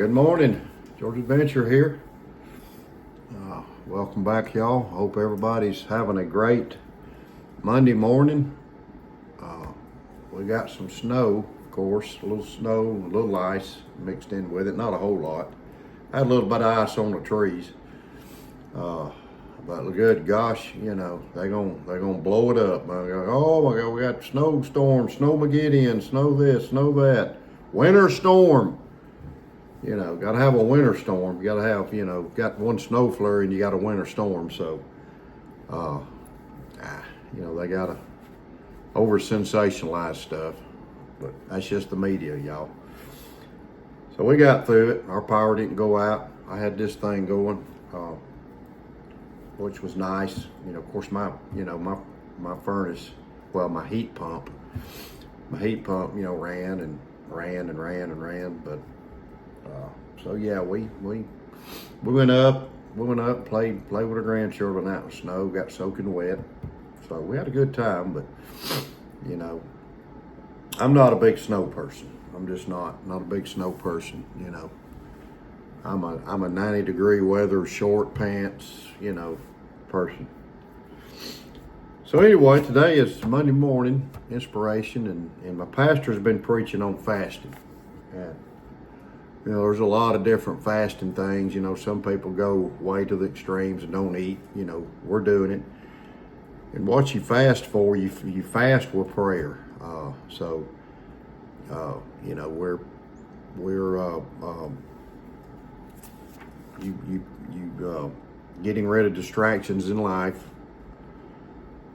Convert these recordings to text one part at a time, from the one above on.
Good morning, George Adventure here. Welcome back, y'all. Hope everybody's having a great Monday morning. We got some snow, of course, a little snow, a little ice mixed in with it, not a whole lot. Had a little bit of ice on the trees. But good gosh, you know, they're gonna blow it up. Oh my God, we got snowstorm, snowmageddon, snow this, snow that, winter storm. You know, got to have a winter storm. You got to have, you know, got one snow flurry and you got a winter storm. So, you know, they got to over sensationalize stuff, but that's just the media, y'all. So we got through it. Our power didn't go out. I had this thing going, which was nice. You know, of course, my furnace, well, my heat pump, you know, ran, but. So yeah, we went up, played with our grandchildren out in the snow, got soaking wet. So we had a good time, but you know, I'm not a big snow person. I'm just not a big snow person, you know. I'm a 90-degree weather, short pants, you know, person. So anyway, today is Monday morning, inspiration, and my pastor's been preaching on fasting. And you know, there's a lot of different fasting things. You know, some people go way to the extremes and don't eat. You know, we're doing it. And what you fast for, you fast with prayer. You know, we're getting rid of distractions in life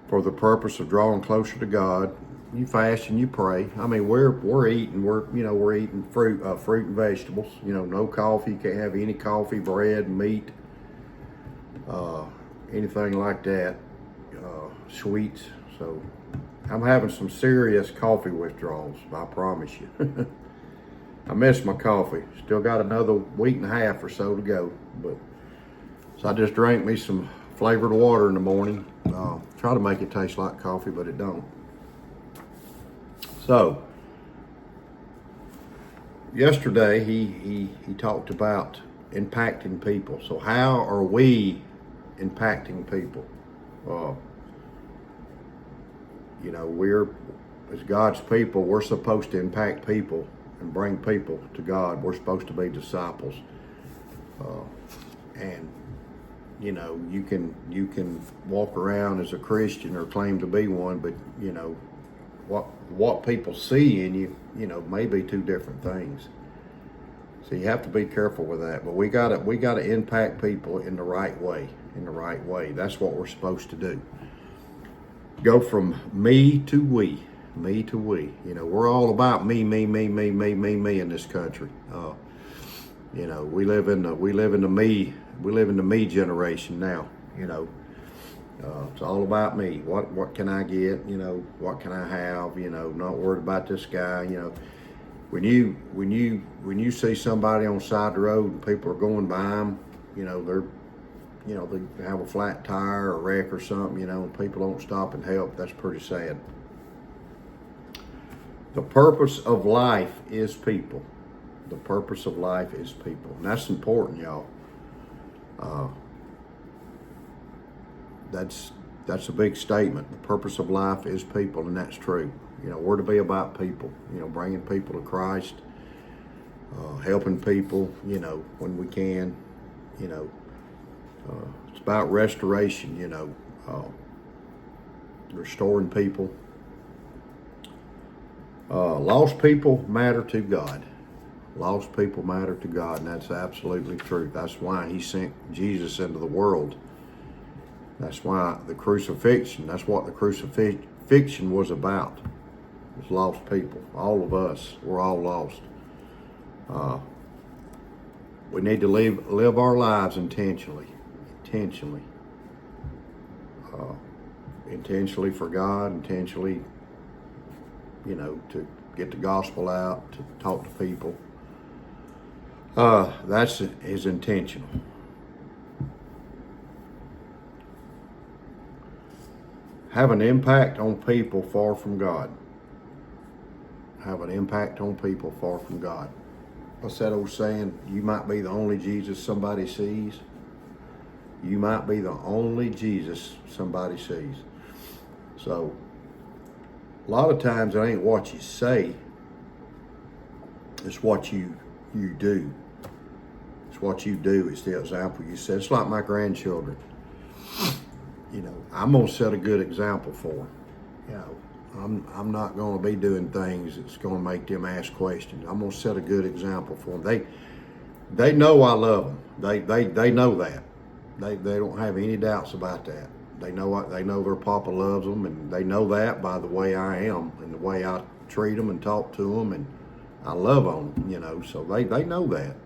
for the purpose of drawing closer to God. You fast and you pray. I mean, we're eating fruit and vegetables. You know, no coffee. You can't have any coffee, bread, meat, anything like that. Sweets. So I'm having some serious coffee withdrawals. I promise you. I miss my coffee. Still got another week and a half or so to go. So I just drank me some flavored water in the morning. Try to make it taste like coffee, but it don't. So, yesterday he talked about impacting people. So how are we impacting people? You know, as God's people, we're supposed to impact people and bring people to God. We're supposed to be disciples. And you know, you can walk around as a Christian or claim to be one, but you know, what people see in you, you know, may be two different things. So you have to be careful with that. But we gotta impact people in the right way. That's what we're supposed to do. Go from me to we. You know, we're all about me in this country. You know, we live in the me generation now. You know. It's all about me. What can I get? You know, what can I have? You know, not worried about this guy. You know, when you see somebody on the side of the road and people are going by them, you know, they have a flat tire or wreck or something, you know, and people don't stop and help. That's pretty sad. The purpose of life is people. The purpose of life is people, and that's important, y'all. That's a big statement. The purpose of life is people, and that's true. You know, we're to be about people, you know, bringing people to Christ, helping people, you know, when we can, you know. It's about restoration, you know, restoring people. Lost people matter to God. Lost people matter to God, and that's absolutely true. That's why he sent Jesus into the world. That's why the crucifixion, that's what the crucifixion was about. It was lost people. All of us, we're all lost. We need to live our lives intentionally for God, intentionally, you know, to get the gospel out, to talk to people. That's is intentional. Have an impact on people far from God. Have an impact on people far from God. What's that old saying? You might be the only Jesus somebody sees. You might be the only Jesus somebody sees. So, a lot of times it ain't what you say, it's what you do. It's what you do. It's the example you set. It's like my grandchildren. You know, I'm gonna set a good example for them. You know, I'm not gonna be doing things that's gonna make them ask questions. I'm gonna set a good example for them. They know I love them. They know that. They don't have any doubts about that. They know their papa loves them, and they know that by the way I am and the way I treat them and talk to them, and I love on them. You know, so they know that.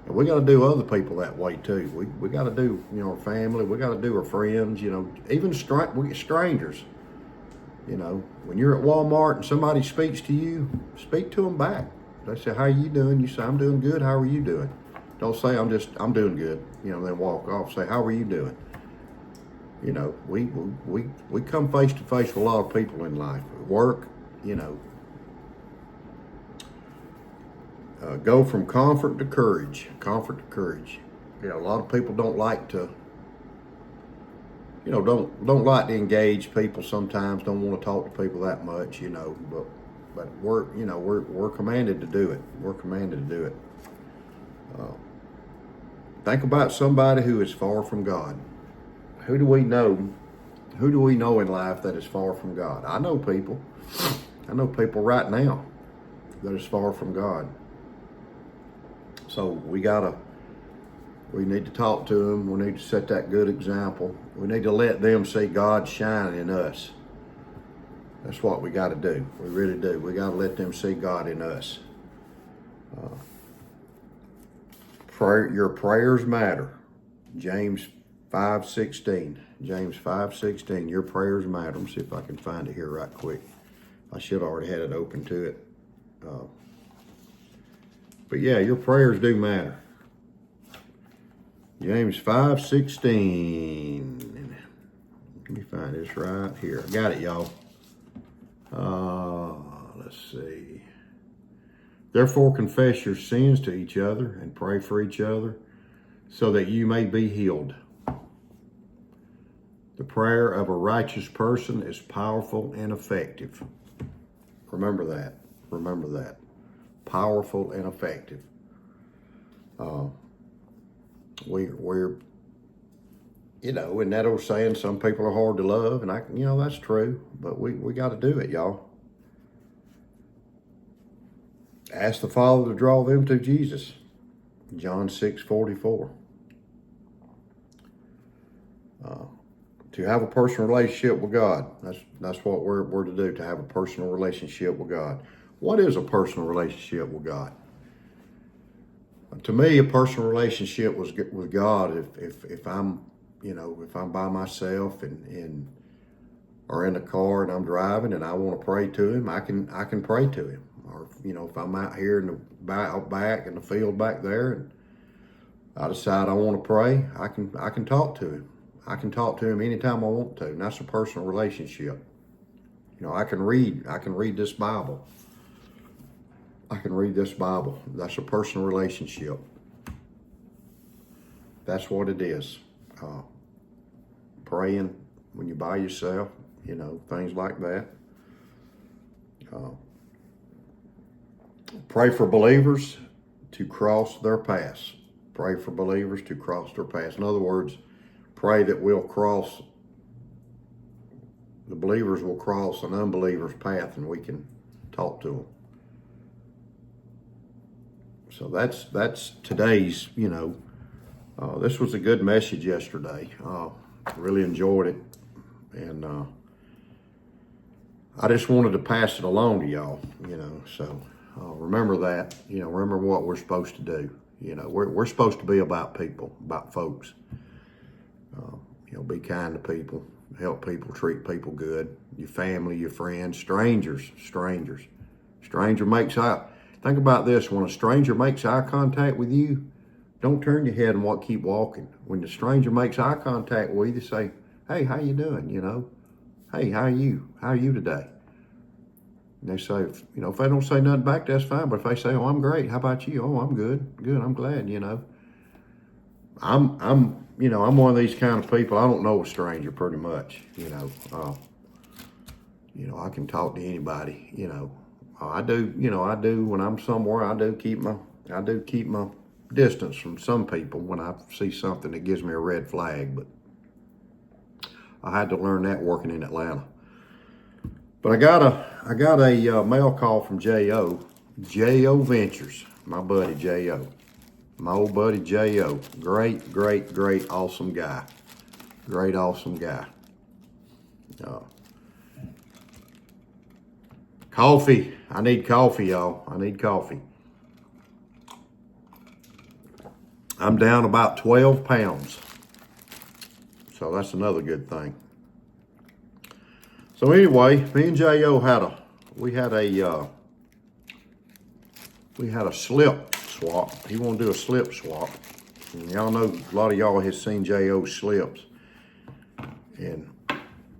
And we got to do other people that way too. We got to do, you know, our family. We got to do our friends. You know, even strangers. You know, when you're at Walmart and somebody speaks to you, speak to them back. They say, "How you doing?" You say, "I'm doing good. How are you doing?" Don't say, I'm doing good." You know, then walk off. Say, "How are you doing?" You know, we come face to face with a lot of people in life. At work, you know. Go from comfort to courage. Comfort to courage. You know, a lot of people don't like to. You know, don't like to engage people. Sometimes don't want to talk to people that much. You know, but we're commanded to do it. We're commanded to do it. Think about somebody who is far from God. Who do we know? Who do we know in life that is far from God? I know people. I know people right now that is far from God. So we need to talk to them. We need to set that good example. We need to let them see God shining in us. That's what we got to do. We really do. We got to let them see God in us. Your prayers matter. James 5:16. James 5:16. Your prayers matter. Let me see if I can find it here right quick. I should already had it open to it. But yeah, your prayers do matter. James 5:16. Let me find this right here. I got it, y'all. Let's see. Therefore confess your sins to each other and pray for each other so that you may be healed. The prayer of a righteous person is powerful and effective. Remember that. Remember that. Powerful and effective. We're, you know, in that old saying, some people are hard to love, and that's true, but we got to do it, y'all. Ask the Father to draw them to Jesus. John 6:44. To have a personal relationship with God. That's what we're to do, to have a personal relationship with God. What is a personal relationship with God? To me, a personal relationship with God, if I'm by myself and or in the car and I'm driving and I want to pray to Him, I can pray to Him. Or if I'm out here in the back in the field back there and I decide I want to pray, I can talk to Him. I can talk to Him anytime I want to, and that's a personal relationship. I can read this Bible. I can read this Bible. That's a personal relationship. That's what it is. Praying when you're by yourself, things like that. Pray for believers to cross their paths. Pray for believers to cross their paths. In other words, pray that the believers will cross an unbeliever's path and we can talk to them. So that's today's, this was a good message yesterday. Really enjoyed it. And I just wanted to pass it along to y'all, so remember that, remember what we're supposed to do. We're supposed to be about people, about folks. Be kind to people, help people, treat people good. Your family, your friends, strangers. Think about this. When a stranger makes eye contact with you, don't turn your head and keep walking. When the stranger makes eye contact with you, say, "Hey, how you doing?" Hey, how are you? How are you today? And they say, if they don't say nothing back, that's fine. But if they say, "Oh, I'm great. How about you?" "Oh, I'm good. Good. I'm glad." I'm one of these kind of people. I don't know a stranger pretty much. I can talk to anybody. I do. I do when I'm somewhere. I do keep my distance from some people when I see something that gives me a red flag. But I had to learn that working in Atlanta. But I got a mail call from J.O. Ventures, my buddy J.O. My old buddy J.O. Great, great, great, awesome guy. Great, awesome guy. Coffee. I need coffee, y'all. I need coffee. I'm down about 12 pounds. So that's another good thing. So anyway, me and J.O. had a slip swap. He wanted to do a slip swap. And y'all know, a lot of y'all has seen J.O.'s slips. And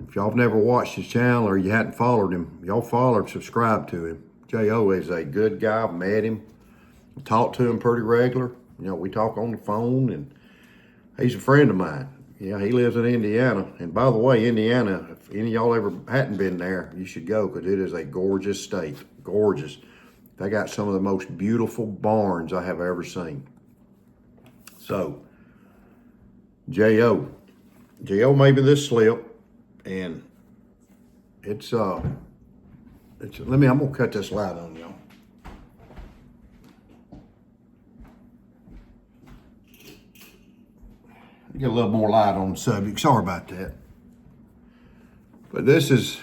if y'all have never watched his channel or you hadn't followed him, y'all follow and subscribe to him. J.O. is a good guy. I've met him. Talk to him pretty regular. We talk on the phone, and he's a friend of mine. He lives in Indiana. And by the way, Indiana, if any of y'all ever hadn't been there, you should go, because it is a gorgeous state. Gorgeous. They got some of the most beautiful barns I have ever seen. So, J.O. made me this slip, and I'm gonna cut this light on, y'all. Get a little more light on the subject. Sorry about that. But this is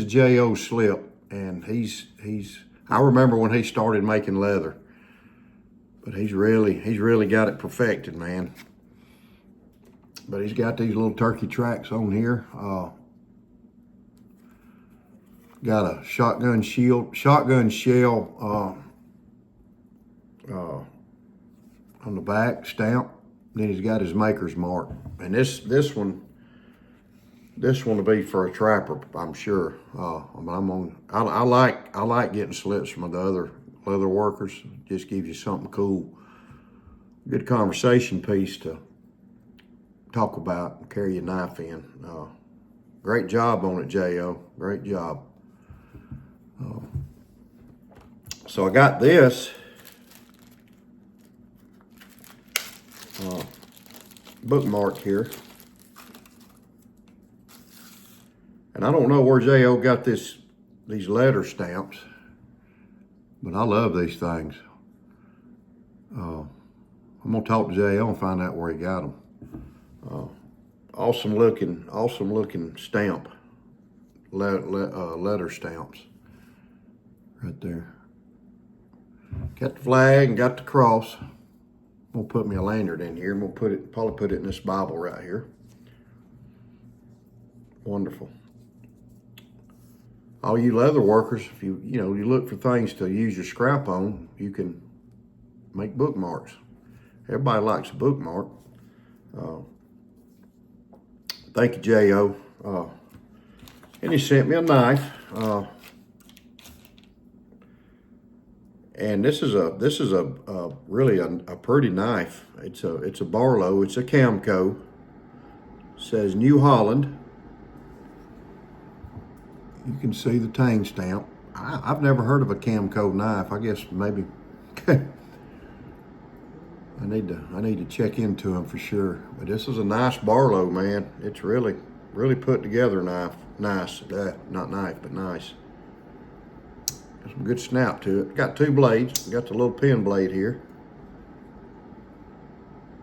J.O.'s slip, and I remember when he started making leather, but he's really got it perfected, man. But he's got these little turkey tracks on here. Got a shotgun shell on the back stamp. Then he's got his maker's mark, and this one will be for a trapper, I'm sure. I like getting slips from the other leather workers. Just gives you something cool, good conversation piece to talk about and carry your knife in. Great job on it, J.O. Great job. So I got this. Bookmark here, and I don't know where J.O. got these letter stamps, but I love these things. I'm gonna talk to J.O. and find out where he got them. Awesome looking stamp, letter stamps, right there. Got the flag and got the cross. I'm gonna put me a lanyard in here. I'm gonna probably put it in this Bible right here. Wonderful. All you leather workers, if you look for things to use your scrap on, you can make bookmarks. Everybody likes a bookmark. Thank you, J.O. And he sent me a knife. And this is a really a pretty knife. It's a Barlow. It's a Camco. It says New Holland. You can see the tang stamp. I've never heard of a Camco knife. I guess maybe I need to check into them for sure. But this is a nice Barlow, man. It's really put together knife. Nice. Not knife, but nice. Got some good snap to it. Got two blades. Got the little pin blade here.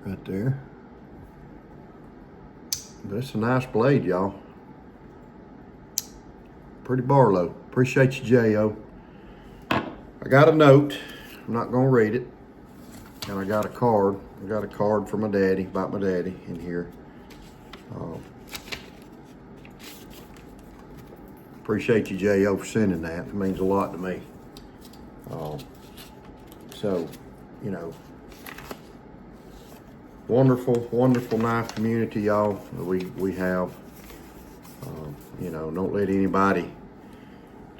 Right there. But it's a nice blade, y'all. Pretty Barlow. Appreciate you, J.O. I got a note. I'm not going to read it. And I got a card. I got a card from my daddy, about my daddy in here. Appreciate you, J.O., for sending that. It means a lot to me. So, wonderful knife community, y'all, that we have. Don't let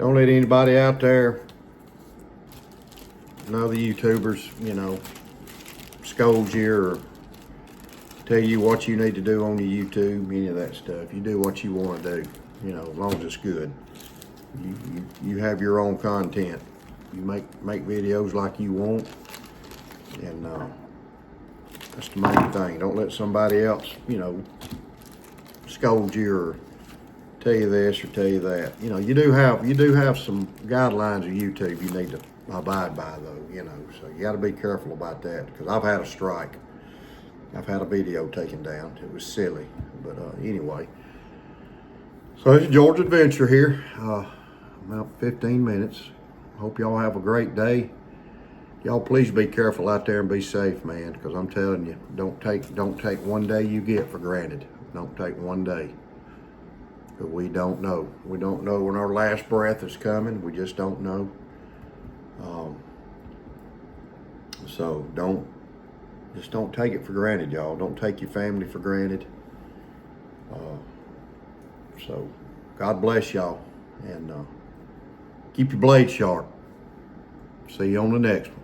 Don't let anybody out there, none of the YouTubers, you know, scold you or tell you what you need to do on your YouTube, any of that stuff. You do what you want to do, you know, as long as it's good. You have your own content. You make videos like you want, and that's the main thing. Don't let somebody else, you know, scold you or tell you this or tell you that. You know, you do have some guidelines of YouTube you need to abide by, though. You know, so you got to be careful about that, because I've had a strike. I've had a video taken down. It was silly, but anyway. So it's George Adventure here. About 15 minutes. Hope y'all have a great day. Y'all please be careful out there and be safe, man, because I'm telling you, don't take one day you get for granted. Don't take one day. But we don't know. We don't know when our last breath is coming. We just don't know. So don't take it for granted, y'all. Don't take your family for granted. So God bless y'all, and keep your blade sharp. See you on the next one.